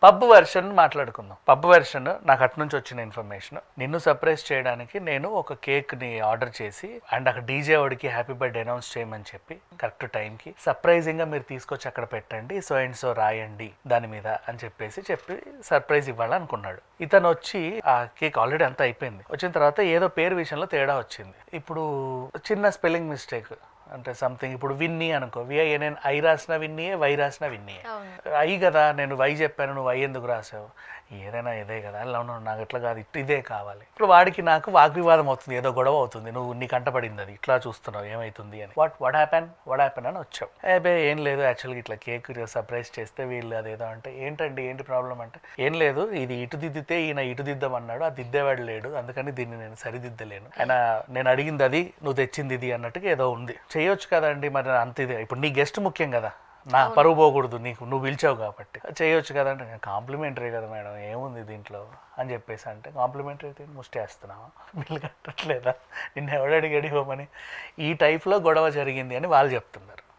Pub version మాట్లాడుకుందాం. Pub version నాకు అటు నుంచి వచ్చిన ఇన్ఫర్మేషన్, నిన్ను సర్ప్రైజ్ చేయడానికి నేను ఒక కేక్ని ఆర్డర్ చేసి అండ్ అక్కడ డీజే వాడికి హ్యాపీ బర్త్డే అనౌన్స్ చేయమని చెప్పి కరెక్ట్ టైంకి సర్ప్రైజింగ్గా మీరు తీసుకొచ్చి అక్కడ పెట్టండి, సో అండ్ సో రాయండి దాని మీద అని చెప్పి సర్ప్రైజ్ ఇవ్వాలనుకున్నాడు. ఇతను వచ్చి ఆ కేక్ ఆల్రెడీ అంతా అయిపోయింది. వచ్చిన తర్వాత ఏదో పేరు విషయంలో తేడా వచ్చింది. ఇప్పుడు చిన్న స్పెల్లింగ్ మిస్టేక్ అంటే సంథింగ్, ఇప్పుడు విన్నీ అనుకో, నేను ఐ రాసిన విన్నీయే, వై రాసిన విన్నీయే. ఐ కదా, నేను వై చెప్పాను, నువ్వు వై ఎందుకు రాసావు, ఏదైనా ఇదే కదా, అలా నాకు ఇట్లా కాదు, ఇదే కావాలి. ఇప్పుడు వాడికి నాకు వాగ్వివాదం అవుతుంది, ఏదో గొడవ అవుతుంది, నువ్వు నీ కంటపడింది అది, ఇట్లా చూస్తున్నావు ఏమవుతుంది అని. వాట్ హ్యాపెన్ అని వచ్చావు. ఏం లేదు, యాక్చువల్గా ఇట్లా కేక్ సర్ప్రైజ్ చేస్తే వీళ్ళు అదేదో అంటే, ఏంటి ప్రాబ్లం అంటే, ఏం లేదు, ఇది ఇటు దిద్దితే ఈయన ఇటు దిద్దామన్నాడు, ఆ దిద్దేవాడు లేడు, అందుకని దీన్ని నేను సరిదిద్దలేను, ఆయన నేను అడిగింది అది, నువ్వు తెచ్చింది ఇది అన్నట్టుగా ఏదో ఉంది. చేయొచ్చు కదండి, మరి అంత ఇదే, ఇప్పుడు నీ గెస్ట్ ముఖ్యం కదా, నా పరువు పోకూడదు, నువ్వు పిలిచావు కాబట్టి చేయొచ్చు కదంటే, కాంప్లిమెంటరీ కదా మేడం, ఏముంది దీంట్లో అని చెప్పేసి అంటే, కాంప్లిమెంటరీ అయితే ముష్టి వేస్తున్నావా, బిల్లు కట్టట్లేదా, నిన్ను ఎవడు అడిగాడు ఇవ్వమని, ఈ టైప్లో గొడవ జరిగింది అని వాళ్ళు చెప్తున్నారు.